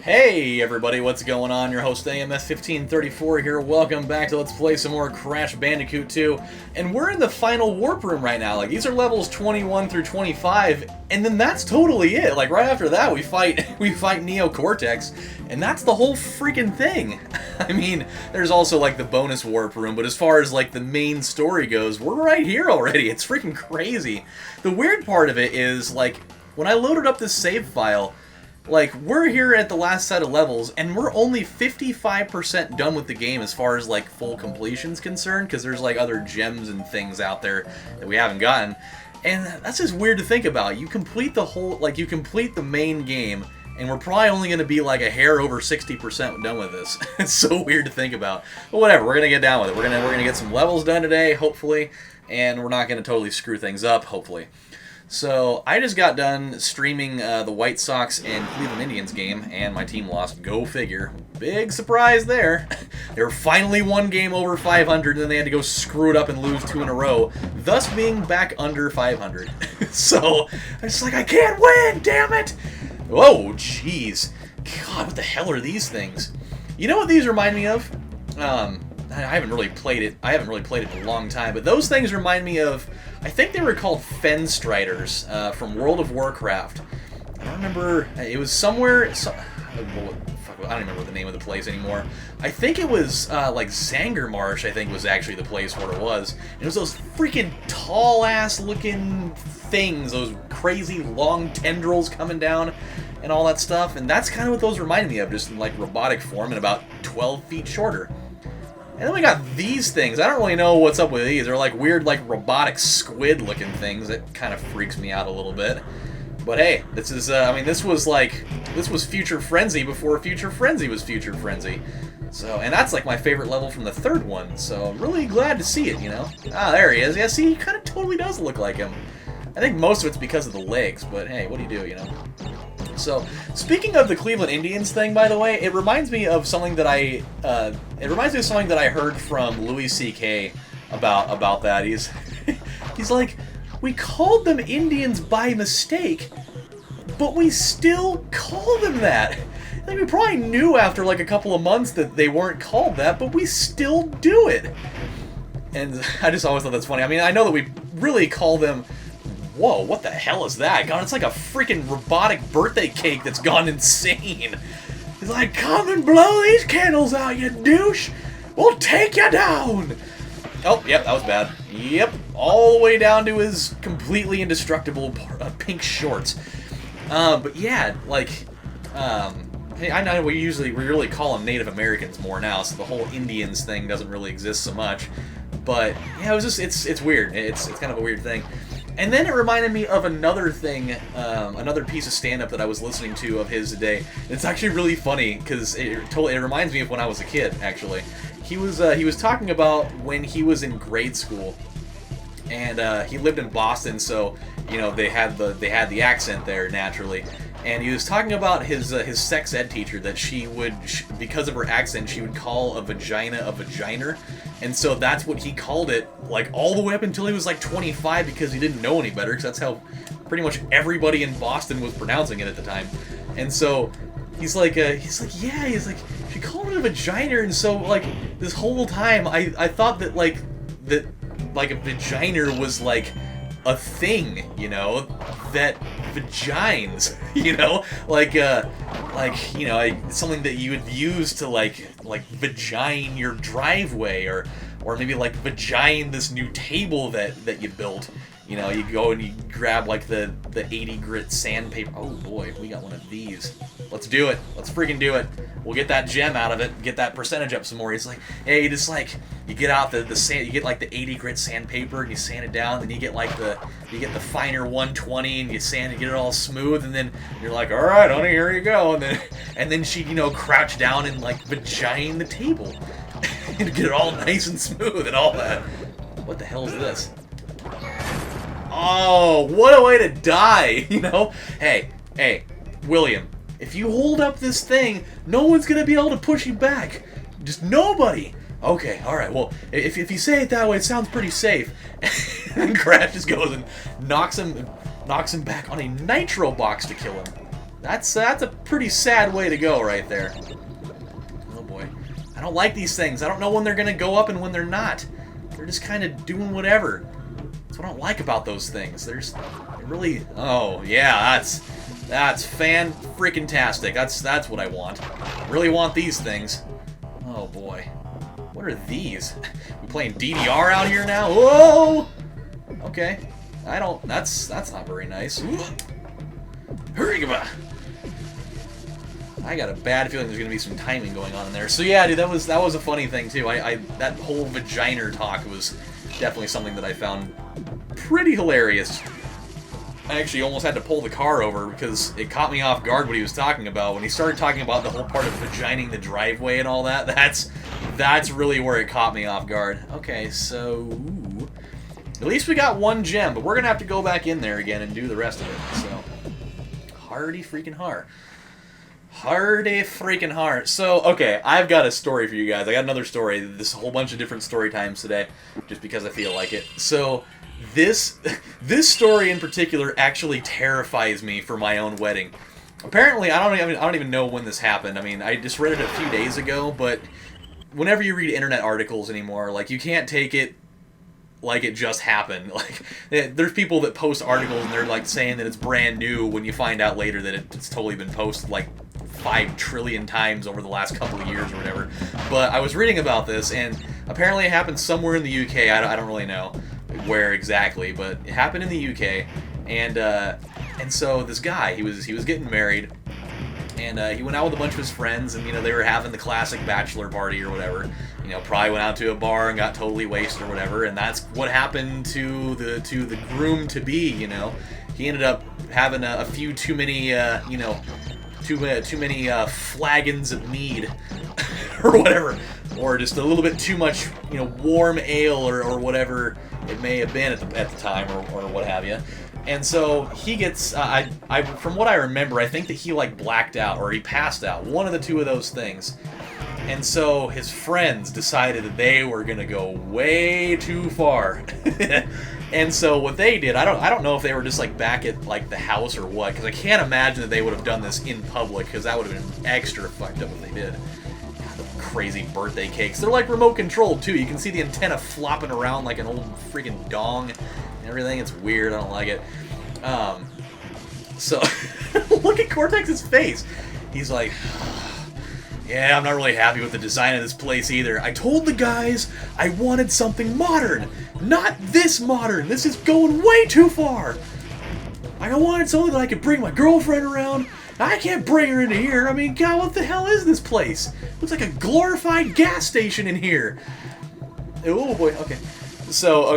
Hey everybody, what's going on? Your host AMS1534 here. Welcome back to Let's Play some more Crash Bandicoot 2. And we're in the final warp room right now. Like, these are levels 21 through 25, and then that's totally it. Like, right after that, we fight Neo Cortex, and that's the whole freaking thing. I mean, there's also, like, the bonus warp room, but as far as, like, the main story goes, we're right here already. It's freaking crazy. The weird part of it is, like, when I loaded up this save file, like, we're here at the last set of levels, and we're only 55% done with the game as far as, like, full completion's concerned, because there's, like, other gems and things out there that we haven't gotten. And that's just weird to think about. You complete the whole, like, you complete the main game, and we're probably only going to be, like, a hair over 60% done with this. It's so weird to think about. But whatever, we're going to get down with it. We're gonna get some levels done today, hopefully, and we're not going to totally screw things up, hopefully. So, I just got done streaming the White Sox and Cleveland Indians game, and my team lost. Go figure. Big surprise there. They were finally one game over 500, and then they had to go screw it up and lose 2 in a row, thus being back under 500. So, I was like, I can't win, damn it! Whoa, jeez. God, what the hell are these things? You know what these remind me of? I haven't really played it. I haven't really played it in a long time, but those things remind me of, I think they were called Fenstriders from World of Warcraft. I don't remember. It was somewhere. I don't remember the name of the place anymore. I think it was like Zangermarsh. I think was actually the place where it was. And it was those freaking tall-ass looking things, those crazy long tendrils coming down, and all that stuff. And that's kind of what those reminded me of, just in like robotic form and about 12 feet shorter. And then we got these things. I don't really know what's up with these. They're like weird, like robotic squid-looking things. It kind of freaks me out a little bit. But hey, this is, I mean, this was Future Frenzy before Future Frenzy was Future Frenzy. So, and that's like my favorite level from the third one. So I'm really glad to see it, you know. Ah, there he is. Yeah, see, he kind of totally does look like him. I think most of it's because of the legs, but hey, what do you do, you know? So, speaking of the Cleveland Indians thing, by the way, it reminds me of something that I heard from Louis C.K. about that. He's like, we called them Indians by mistake, but we still call them that. Like, we probably knew after like a couple of months that they weren't called that, but we still do it. And I just always thought that's funny. I mean, I know that we really call them. Whoa, what the hell is that? God, it's like a freaking robotic birthday cake that's gone insane. He's like, come and blow these candles out, you douche! We'll take you down! Oh, yep, that was bad. Yep, all the way down to his completely indestructible pink shorts. But yeah, like, hey, I know we really call them Native Americans more now, so the whole Indians thing doesn't really exist so much. But yeah, it was just, it's weird. It's kind of a weird thing. And then it reminded me of another thing, another piece of stand-up that I was listening to of his today. It's actually really funny because it reminds me of when I was a kid. Actually, he was talking about when he was in grade school, and he lived in Boston, so you know they had the accent there naturally. And he was talking about his sex ed teacher that because of her accent, she would call a vagina a vaginer. And so that's what he called it, like, all the way up until he was, like, 25 because he didn't know any better, because that's how pretty much everybody in Boston was pronouncing it at the time. And so he's like, she called it a vagina, and so, like, this whole time I thought that, like, a vagina was, like, a thing, you know, that vagines, you know, like you know, something that you would use to like vagine your driveway, or maybe like vagine this new table that you built. You know, you go and you grab like the 80 grit sandpaper. Oh boy, we got one of these. Let's do it. Let's freaking do it. We'll get that gem out of it. Get that percentage up some more. It's like, hey, you just like you get out the sand. You get like the 80 grit sandpaper and you sand it down. Then you get like the finer 120 and you sand it, get it all smooth. And then you're like, all right, honey, here you go. And then she, you know, crouch down and like vagine the table and get it all nice and smooth and all that. What the hell is this? Oh, what a way to die, you know? Hey, William, if you hold up this thing, no one's gonna be able to push you back. Just nobody. Okay, alright, well, if you say it that way, it sounds pretty safe. And Crash just goes and knocks him back on a nitro box to kill him. That's a pretty sad way to go right there. Oh boy. I don't like these things. I don't know when they're going to go up and when they're not. They're just kind of doing whatever. That's what I don't like about those things. They're really... Oh, yeah, that's fan-freaking-tastic. That's what I want. I really want these things. Oh boy. What are these? We playing DDR out here now? Whoa! Okay. That's not very nice. Hurry, come on. I got a bad feeling there's gonna be some timing going on in there. So yeah, dude, that was a funny thing too. That whole vagina talk was definitely something that I found pretty hilarious. I actually almost had to pull the car over because it caught me off guard what he was talking about. When he started talking about the whole part of vagining the driveway and all that, that's really where it caught me off guard. Okay, so ooh, at least we got one gem, but we're gonna have to go back in there again and do the rest of it. So hardy freaking har. Hardy freaking har. So, okay, I've got a story for you guys. I got another story. This whole bunch of different story times today, just because I feel like it. So, this story in particular actually terrifies me for my own wedding. Apparently, I don't even know when this happened. I mean, I just read it a few days ago, but whenever you read internet articles anymore, like, you can't take it like it just happened. Like, there's people that post articles and they're like saying that it's brand new when you find out later that it's totally been posted like 5 trillion times over the last couple of years or whatever. But I was reading about this, and apparently it happened somewhere in the UK. I don't really know where exactly, but it happened in the UK. And so this guy, he was getting married, and he went out with a bunch of his friends, and they were having the classic bachelor party or whatever. Probably went out to a bar and got totally wasted or whatever, and that's what happened to the groom to be. He ended up having a few too many too many flagons of mead or whatever, or just a little bit too much warm ale or whatever it may have been at the time or what have you. And so he gets, from what I remember, I think that he like blacked out or he passed out, one of the two of those things. And so his friends decided that they were gonna go way too far. And so what they did, I don't know if they were just like back at like the house or what, because I can't imagine that they would have done this in public, because that would have been extra fucked up if they did. God, the crazy birthday cakes. They're like remote controlled too. You can see the antenna flopping around like an old freaking dong and everything. It's weird. I don't like it. So look at Cortex's face. He's like, yeah, I'm not really happy with the design of this place either. I told the guys I wanted something modern, not this modern. This is going way too far. I wanted something that I could bring my girlfriend around. I can't bring her into here. I mean, God, what the hell is this place? Looks like a glorified gas station in here. Oh boy, okay. So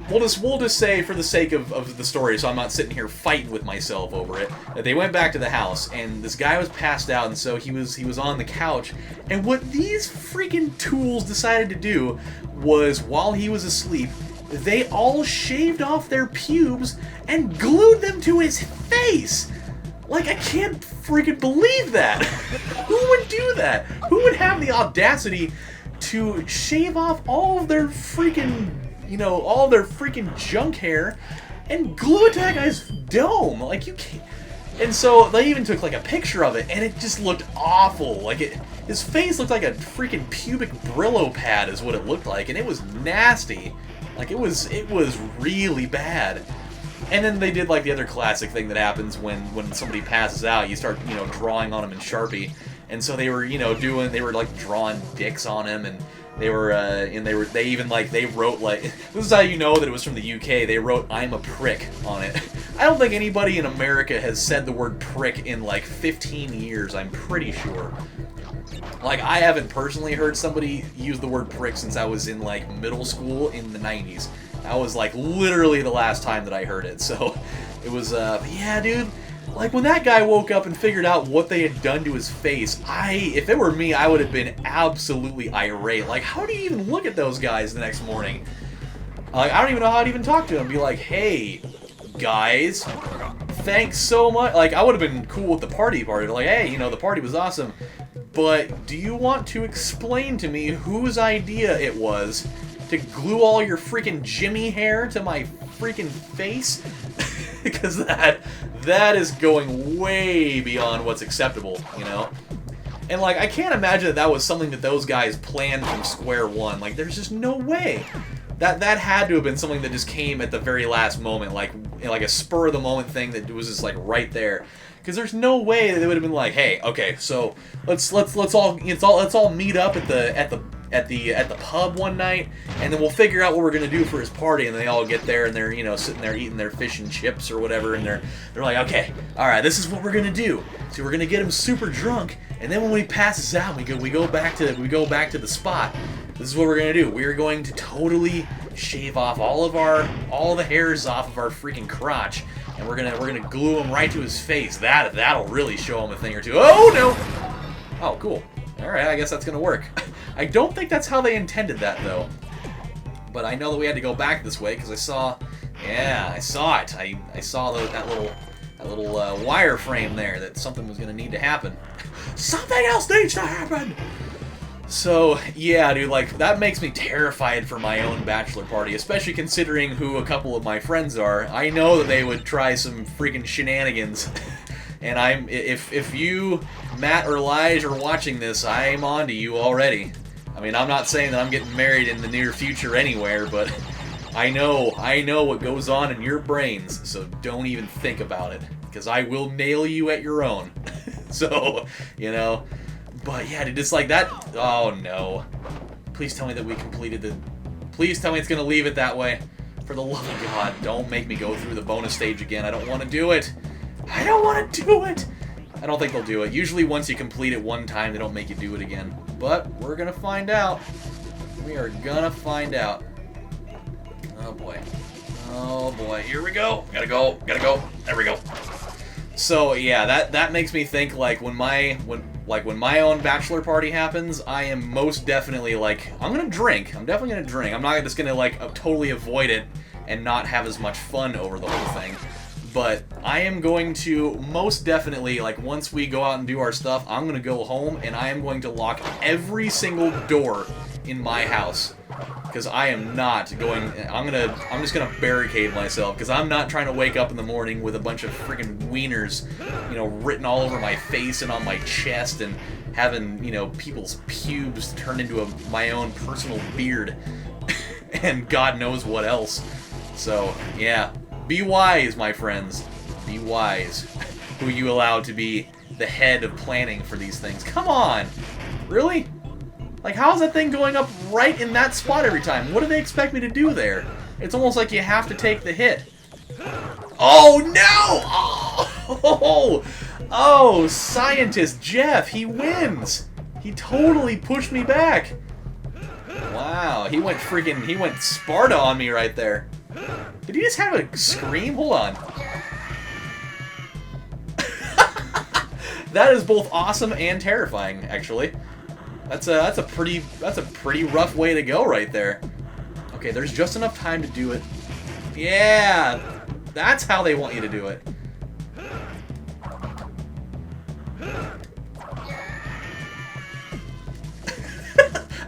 we'll just say, for the sake of the story, so I'm not sitting here fighting with myself over it, that they went back to the house, and this guy was passed out, and so he was on the couch, and what these freaking tools decided to do was, while he was asleep, they all shaved off their pubes and glued them to his face! Like, I can't freaking believe that! Who would do that? Who would have the audacity to shave off all of their freaking... all their freaking junk hair and glue it to that guy's dome? Like, you can't. And so they even took like a picture of it, and it just looked awful. Like, his face looked like a freaking pubic Brillo pad is what it looked like, and it was nasty. Like, it was really bad. And then they did like the other classic thing that happens when somebody passes out. You start drawing on him in Sharpie, and so they were they were like drawing dicks on him, and they wrote like, this is how you know that it was from the UK. They wrote "I'm a prick" on it. I don't think anybody in America has said the word prick in like 15 years. I'm pretty sure. Like, I haven't personally heard somebody use the word prick since I was in like middle school in the 90s. That was like literally the last time that I heard it. So it was yeah, dude. Like, when that guy woke up and figured out what they had done to his face, if it were me, I would have been absolutely irate. Like, how do you even look at those guys the next morning? Like, I don't even know how to even talk to them. Be like, hey, guys, thanks so much. Like, I would have been cool with the party part. Like, hey, the party was awesome, but do you want to explain to me whose idea it was to glue all your freaking Jimmy hair to my freaking face? Because that is going way beyond what's acceptable, you know? And, like, I can't imagine that was something that those guys planned from square one. Like, there's just no way. That had to have been something that just came at the very last moment, like a spur-of-the-moment thing that was just, like, right there. Because there's no way that they would have been like, hey, okay, so let's all meet up at the pub one night, and then we'll figure out what we're gonna do for his party. And they all get there, and they're, you know, sitting there eating their fish and chips or whatever, and they're like, okay, all right, this is what we're gonna do. So we're gonna get him super drunk, and then when he passes out, we go back to the spot. This is what we're gonna do. We're going to totally shave off all the hairs off of our freaking crotch, and we're gonna glue them right to his face. That'll really show him a thing or two. Oh no! Oh, cool. All right, I guess that's gonna work. I don't think that's how they intended that though, but I know that we had to go back this way because I saw it. I saw that little wireframe there that something was gonna need to happen. Something else needs to happen. So, yeah, dude, like, that makes me terrified for my own bachelor party, especially considering who a couple of my friends are. I know that they would try some freaking shenanigans. And if you, Matt or Lige, are watching this, I'm on to you already. I mean, I'm not saying that I'm getting married in the near future anywhere, but I know what goes on in your brains, so don't even think about it, because I will nail you at your own. So, you know... But yeah, dude, it's like that. Oh no! Please tell me that we completed the. Please tell me it's gonna leave it that way. For the love of God, don't make me go through the bonus stage again. I don't want to do it. I don't want to do it. I don't think they'll do it. Usually, once you complete it one time, they don't make you do it again. But we're gonna find out. We are gonna find out. Oh boy. Oh boy. Here we go. Gotta go. Gotta go. There we go. So yeah, that makes me think like when my own bachelor party happens, I am most definitely like I'm gonna drink. I'm definitely gonna drink. I'm not just gonna like totally avoid it and not have as much fun over the whole thing. But I am going to most definitely, like, once we go out and do our stuff, I'm gonna go home and I am going to lock every single door in my house. Because I am not going... I'm just gonna barricade myself, because I'm not trying to wake up in the morning with a bunch of freaking wieners, you know, written all over my face and on my chest, and having, you know, people's pubes turned into my own personal beard, and God knows what else. So, yeah. Be wise, my friends. Be wise. Who you allow to be the head of planning for these things. Come on! Really? Like, how's that thing going up right in that spot every time? What do they expect me to do there? It's almost like you have to take the hit. Oh, no! Oh, scientist Jeff, he wins! He totally pushed me back. Wow, he went Sparta on me right there. Did he just have a scream? Hold on. That is both awesome and terrifying, actually. That's a pretty rough way to go right there. Okay, there's just enough time to do it. Yeah, that's how they want you to do it.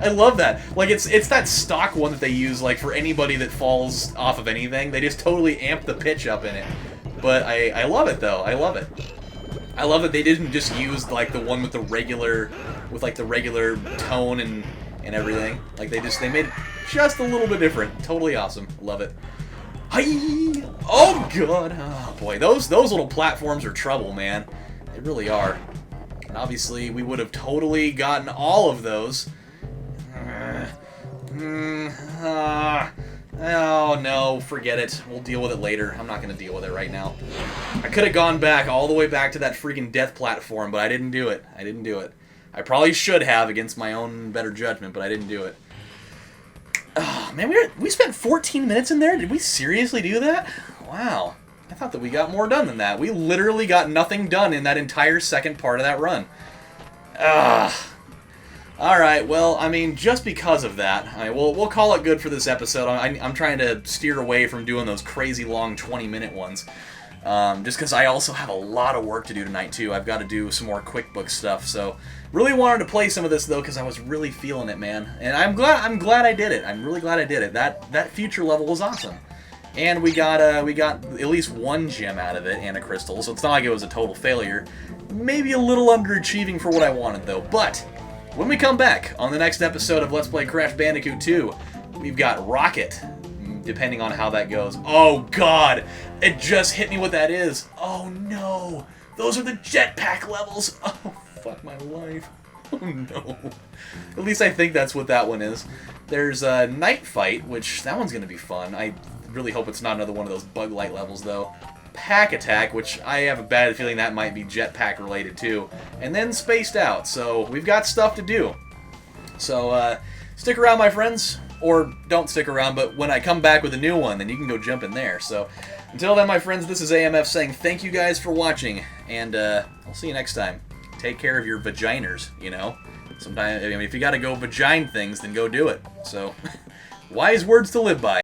I love that. Like, it's that stock one that they use, like, for anybody that falls off of anything. They just totally amp the pitch up in it. But I love it, though. I love it. I love that they didn't just use, like, the one with the regular tone and everything. Like, they made it just a little bit different. Totally awesome. Love it. Hi! Oh, God! Oh, boy. Those little platforms are trouble, man. They really are. And obviously, we would have totally gotten all of those. Oh, no, forget it. We'll deal with it later. I'm not going to deal with it right now. I could have gone back all the way back to that freaking death platform, but I didn't do it. I didn't do it. I probably should have against my own better judgment, but I didn't do it. Oh, man, we spent 14 minutes in there? Did we seriously do that? Wow. I thought that we got more done than that. We literally got nothing done in that entire second part of that run. Ugh. Alright, well, I mean, just because of that, we'll call it good for this episode. I'm trying to steer away from doing those crazy long 20-minute ones. Just because I also have a lot of work to do tonight, too. I've got to do some more QuickBooks stuff, so... Really wanted to play some of this, though, because I was really feeling it, man. And I'm glad I did it. I'm really glad I did it. That future level was awesome. And we got at least one gem out of it and a crystal, so it's not like it was a total failure. Maybe a little underachieving for what I wanted though. But when we come back on the next episode of Let's Play Crash Bandicoot 2, we've got Rocket, depending on how that goes. Oh god, it just hit me what that is. Oh no, those are the jetpack levels. Oh fuck my life. Oh no. At least I think that's what that one is. There's a Night Fight, which that one's gonna be fun. I really hope it's not another one of those bug light levels though. Pack Attack, which I have a bad feeling that might be jetpack related too. And then Spaced Out, so we've got stuff to do. So stick around, my friends, or don't stick around, but when I come back with a new one, then you can go jump in there. So until then, my friends, this is AMF saying thank you guys for watching, and I'll see you next time. Take care of your vaginers, you know. Sometimes, I mean, if you gotta go vagine things, then go do it. So, wise words to live by.